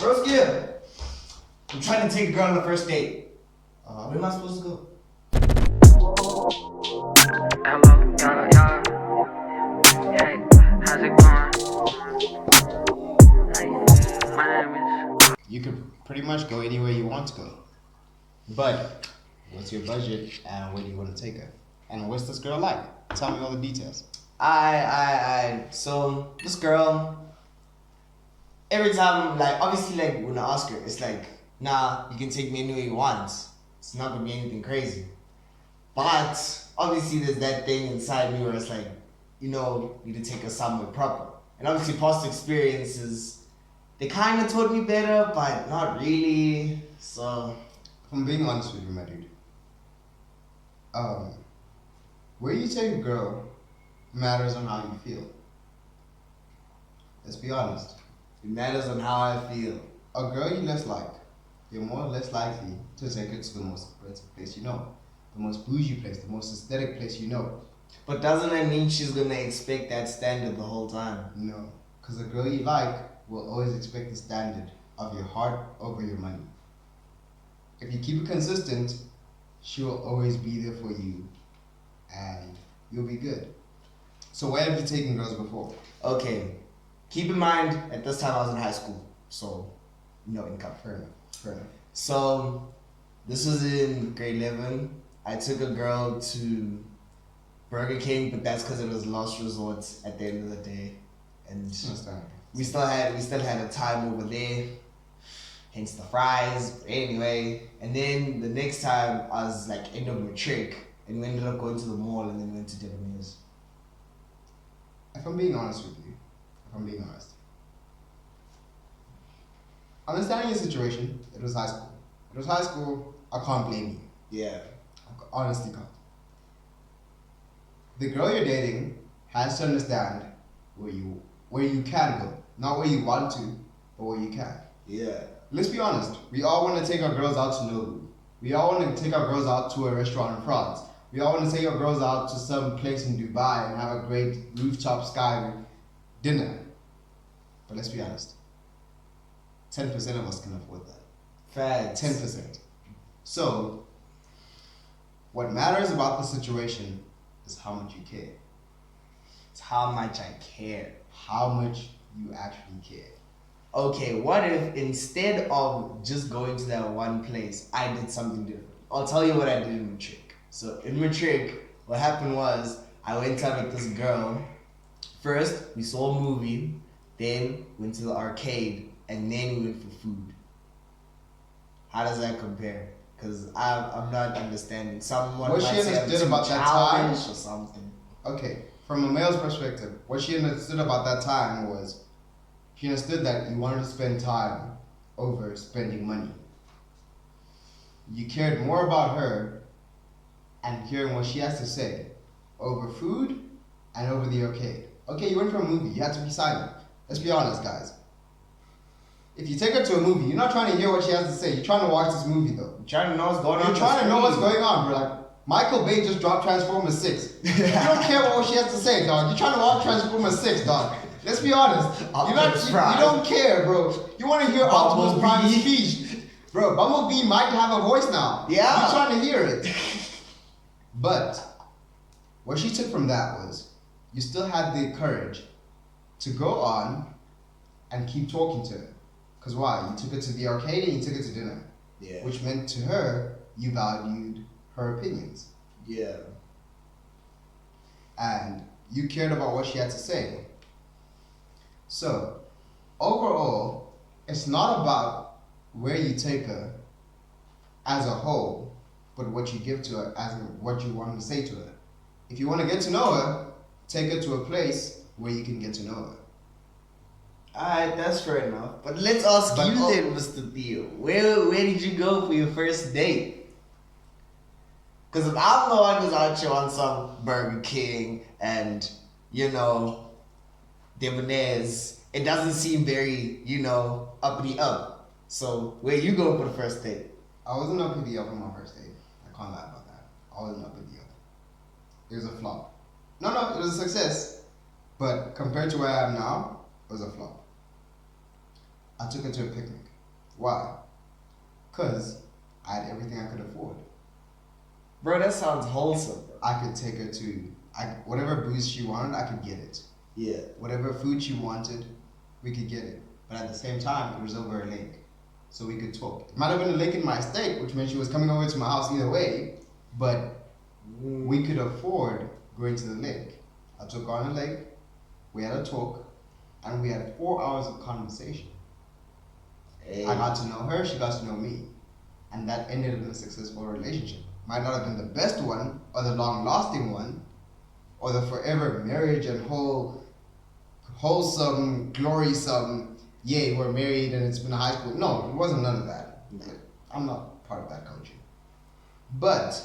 Broski, I'm trying to take a girl on the first date. Where am I supposed to go? Hello, yeah. Hey, how's it going? Hey, my name is. You could pretty much go anywhere you want to go. But what's your budget and where do you want to take her? And what's this girl like? Tell me all the details. So this girl, every time, like, obviously, like, when I ask her, it's like, nah, you can take me anywhere you want. It's not gonna be anything crazy. But obviously, there's that thing inside me where it's like, need to take her somewhere proper. And obviously, past experiences, they kind of taught me better, but not really. So, If I'm being honest with you, my dude, where you take a girl matters on how you feel. Let's be honest. it matters on how I feel. A girl you less like, you're more or less likely to take her to the most expensive place you know, the most bougie place, the most aesthetic place you know. But doesn't that mean she's gonna expect that standard the whole time? No, because a girl you like will always expect the standard of your heart over your money. If you keep it consistent, she will always be there for you and you'll be good. So where have you taken girls before? Okay, keep in mind, at this time I was in high school, so no income. Fair enough. So, this was in grade 11. I took a girl to Burger King, but that's because it was last resort at the end of the day. And Understandable. we still had a time over there, hence the fries. But anyway, and then the next time I was like end of matric, and we ended up going to the mall and then we went to Debonair's. If I'm being honest with you, understanding your situation, it was high school. I can't blame you. Yeah. I honestly can't. The girl you're dating has to understand where you can go, not where you want to, but where you can. Yeah. Let's be honest. We all want to take our girls out to Nobu. We all want to take our girls out to a restaurant in France. We all want to take our girls out to some place in Dubai and have a great rooftop sky dinner. But let's be honest. 10% of us can afford that. Facts. 10%. So, what matters about the situation is how much you care. It's how much I care. How much you actually care. Okay, what if instead of just going to that one place, I did something different? I'll tell you what I did in matric. So in matric, what happened was I went out with this girl. First, we saw a movie, then went to the arcade, and then we went for food. How does that compare? Because I'm not understanding. Someone What might she say I'm understood too about that time- childish or something. Okay, from a male's perspective, what she understood about that time was she understood that you wanted to spend time over spending money. You cared more about her and hearing what she has to say over food and over the arcade. Okay, you went for a movie, you had to be silent. Let's be honest, guys. If you take her to a movie, you're not trying to hear what she has to say. You're trying to watch this movie, though. I'm trying to know what's going on. You're trying to know what's going on, bro. Like, Michael Bay just dropped Transformers 6. You don't care what she has to say, dog. You're trying to watch Transformers 6, dog. Let's be honest. You don't care, bro. You want to hear Optimus Prime's speech. Bro, Bumblebee might have a voice now. Yeah. You're trying to hear it. But what she took from that was you still had the courage to go on and keep talking to her. Because why? You took her to the arcade and you took her to dinner. Yeah. Which meant to her, you valued her opinions. Yeah. And you cared about what she had to say. So, overall, it's not about where you take her as a whole, but what you give to her as what you want to say to her. If you want to get to know her, take her to a place where you can get to know her. Alright, that's fair enough. But let's ask you then, Mr. Theo. Where did you go for your first date? Because if I'm the one who's out here on some Burger King and, Debonair's, it doesn't seem very, uppity up. So, where you going for the first date? I wasn't up with the up on my first date. I can't lie about that. I wasn't up with the up. It was a flop. No, it was a success. But compared to where I am now, it was a flop. I took her to a picnic. Why? Because I had everything I could afford. Bro, that sounds wholesome, bro. I could take her to whatever booze she wanted, I could get it. Yeah. Whatever food she wanted, we could get it. But at the same time, it was over a lake. So we could talk. It might have been a lake in my estate, which meant she was coming over to my house either way. But we could afford going to the lake. I took her on the lake, we had a talk, and we had 4 hours of conversation. Hey. I got to know her, she got to know me. And that ended in a successful relationship. Might not have been the best one, or the long-lasting one, or the forever marriage and wholesome, glorysome, yay, we're married and it's been high school. No, it wasn't none of that. I'm not part of that culture. But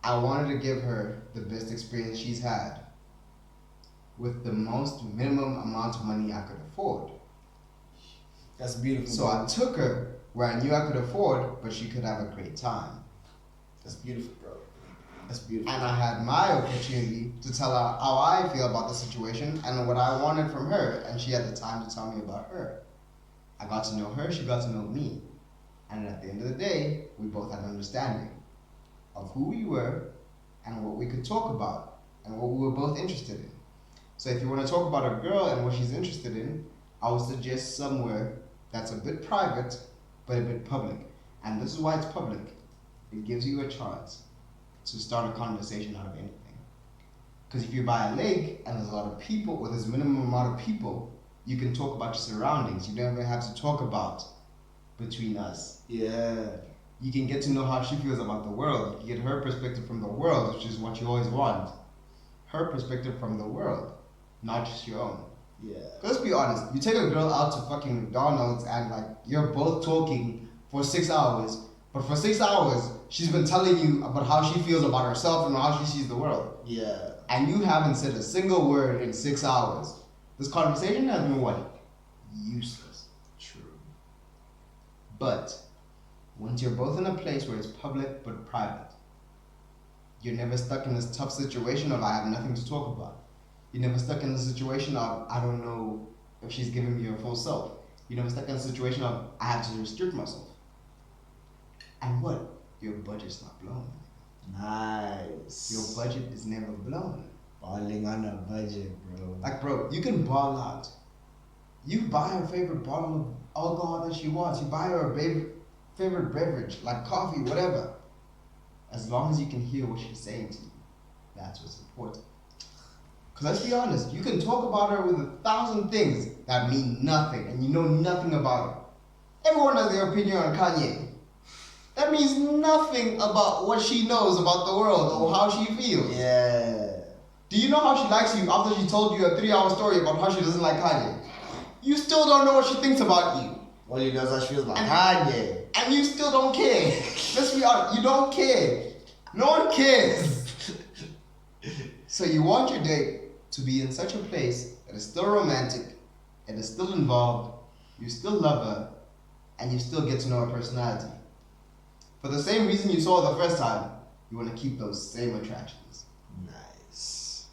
I wanted to give her the best experience she's had with the most minimum amount of money I could afford. That's beautiful. So I took her where I knew I could afford, but she could have a great time. That's beautiful, bro. That's beautiful. And I had my opportunity to tell her how I feel about the situation and what I wanted from her, and she had the time to tell me about her. I got to know her, she got to know me. And at the end of the day, we both had an understanding of who we were and what we could talk about and what we were both interested in. So if you want to talk about a girl and what she's interested in, I would suggest somewhere that's a bit private but a bit public. And this is why it's public. It gives you a chance to start a conversation out of anything. Because if you're by a lake and there's a lot of people, or there's a minimum amount of people, you can talk about your surroundings. You don't even have to talk about between us. Yeah. You can get to know how she feels about the world. You can get her perspective from the world, which is what you always want. Her perspective from the world, not just your own. Yeah. Let's be honest. You take a girl out to fucking McDonald's and like you're both talking for 6 hours, but for 6 hours she's been telling you about how she feels about herself and how she sees the world. Yeah. And you haven't said a single word in 6 hours. This conversation has been what? Useless. True. But once you're both in a place where it's public but private, you're never stuck in this tough situation of I have nothing to talk about. You're never stuck in the situation of I don't know if she's giving me her full self. You're never stuck in a situation of I have to restrict myself. And what? Your budget's not blown. Nice. Your budget is never blown. Balling on a budget, bro. Like, bro, you can ball out. You buy her favorite bottle of alcohol that she wants. You buy her a favorite beverage, like coffee, whatever. As long as you can hear what she's saying to you, that's what's important. Because let's be honest, you can talk about her with 1,000 things that mean nothing, and you know nothing about her. Everyone has their opinion on Kanye. That means nothing about what she knows about the world or how she feels. Yeah. Do you know how she likes you after she told you a 3-hour story about how she doesn't like Kanye? You still don't know what she thinks about you. All you know is how she feels about Kanye. And you still don't care. Let's be honest, you don't care. No one cares. So you want your date to be in such a place that is still romantic, it is still involved, you still love her, and you still get to know her personality. For the same reason you saw her the first time, you want to keep those same attractions. Nice.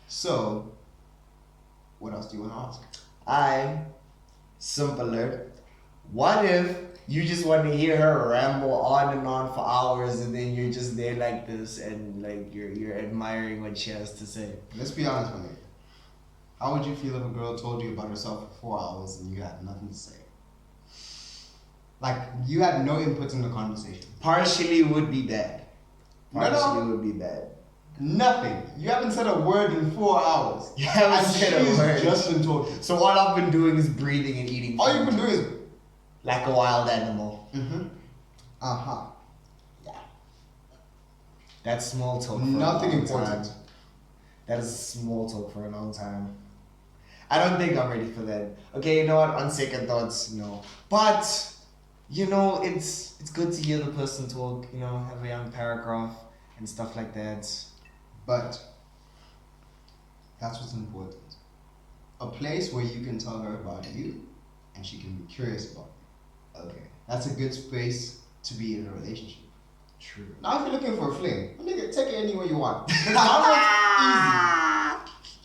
So, what else do you want to ask? Simpler. What if you just want to hear her ramble on and on for hours, and then you're just there like this, and like you're admiring what she has to say? Let's be honest with me. How would you feel if a girl told you about herself for 4 hours and you had nothing to say? Like, you had no input in the conversation. Partially would be bad. No. Partially would be bad. Nothing. You haven't said a word in 4 hours. You haven't and said a she's word. just been talking. So all I've been doing is breathing and eating. All you've been doing is... like a wild animal. Mm-hmm. Uh-huh. Yeah. That's small talk. For Nothing a long important. Time. That is small talk for a long time. I don't think I'm ready for that. Okay, you know what? On second thoughts, no. But you know, it's good to hear the person talk. You know, have a young paragraph and stuff like that. But that's what's important. A place where you can tell her about you and she can be curious about you. Okay. That's a good space to be in a relationship. True. Now, if you're looking for a fling, nigga, take it anywhere you want. Easy.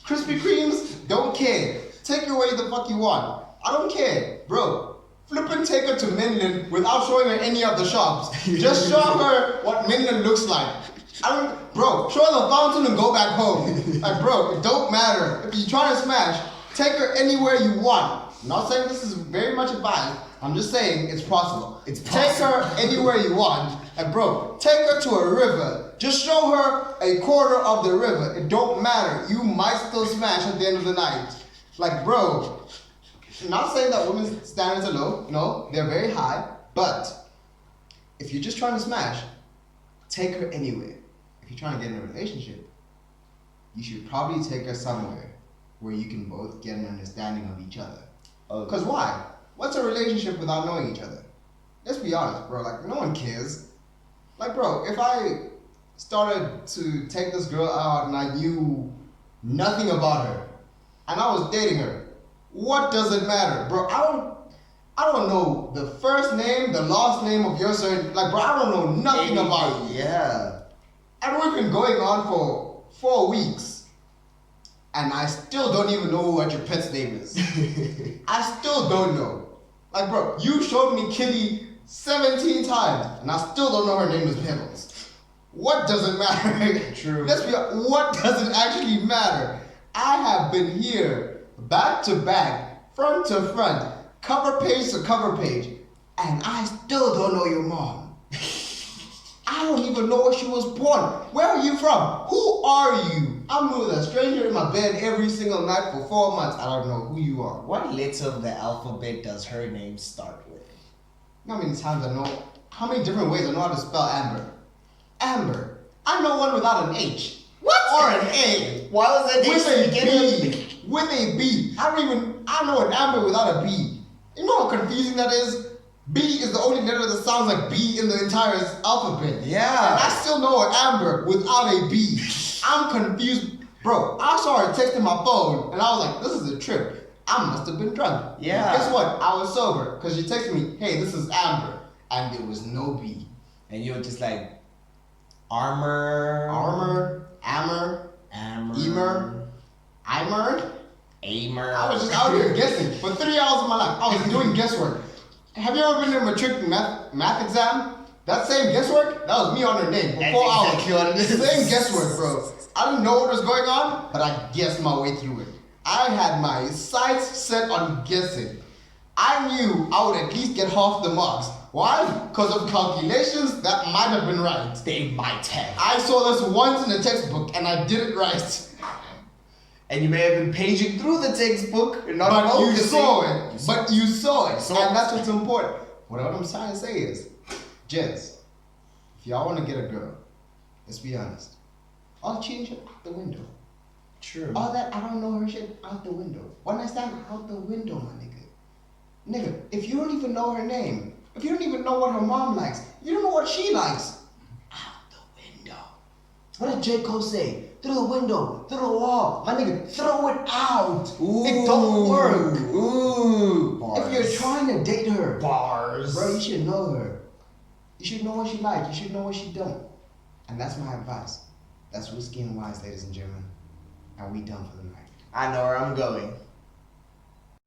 Krispy Kremes, don't care. Take it where the fuck you want. I don't care. Bro, flippin' take her to Midland without showing her any of the shops. Just show her what Midland looks like. Bro, show her the fountain and go back home. Like, bro, it don't matter. If you're trying to smash, take her anywhere you want. I'm not saying this is very much advised. I'm just saying it's possible. It's possible. Take her anywhere you want. And bro, take her to a river. Just show her a quarter of the river. It don't matter. You might still smash at the end of the night. Like, bro, I'm not saying that women's standards are low. No, they're very high. But if you're just trying to smash, take her anywhere. If you're trying to get in a relationship, you should probably take her somewhere where you can both get an understanding of each other. Because why? What's a relationship without knowing each other? Let's be honest, bro. Like, no one cares. Like, bro, if I started to take this girl out and I knew nothing about her and I was dating her, what does it matter? Bro, I don't know the first name, the last name of your certain, like, bro, I don't know nothing about you. Yeah. And we've been going on for 4 weeks. And I still don't even know what your pet's name is. I still don't know. Like, bro, you showed me Kitty 17 times, and I still don't know her name is Pebbles. What does it matter? True. Let's be honest, what does it actually matter? I have been here, back to back, front to front, cover page to cover page, and I still don't know your mom. I don't even know where she was born. Where are you from? Who are you? I'm with a stranger in my bed every single night for 4 months. I don't know who you are. What letter of the alphabet does her name start with? How many times I know, how many different ways I know how to spell Amber? Amber. I know one without an H. What? Or an A. Why was that With H a beginning? B. With a B. I know an Amber without a B. You know how confusing that is? B is the only letter that sounds like B in the entire alphabet. Yeah. And I still know an Amber without a B. I'm confused. Bro, I saw her text in my phone and I was like, this is a trip. I must have been drunk. Yeah. And guess what? I was sober because she texted me, hey, this is Amber. And there was no B. And you were just like, Armor, Emer, Amer. I was just out here guessing for 3 hours of my life. I was doing guesswork. Have you ever been to a matric math exam? That same guesswork, that was me on her name for That's 4 hours. exactly what it is. Same guesswork, bro. I didn't know what was going on, but I guessed my way through it. I had my sights set on guessing. I knew I would at least get half the marks. Why? Because of calculations that might have been right. They might have. I saw this once in the textbook and I did it right. And you may have been paging through the textbook and not But you focusing. saw it. But you saw it. Saw it. And that's what's important. What I'm trying to say is, gents, if y'all want to get a girl, let's be honest. All cheating shit out the window. True. All that I don't know her shit out the window. One night stand out the window, my nigga. Nigga, if you don't even know her name, if you don't even know what her mom likes, if you don't know what she likes, out the window. What did J. Cole say? Through the window, through the wall. My nigga, throw it out. Ooh. It don't work. Ooh. Bars. If you're trying to date her, Bars. bro, you should know her. You should know what she likes. You should know what she don't. And that's my advice. That's Whiskey and Whines, ladies and gentlemen. And we done for the night. I know where I'm going.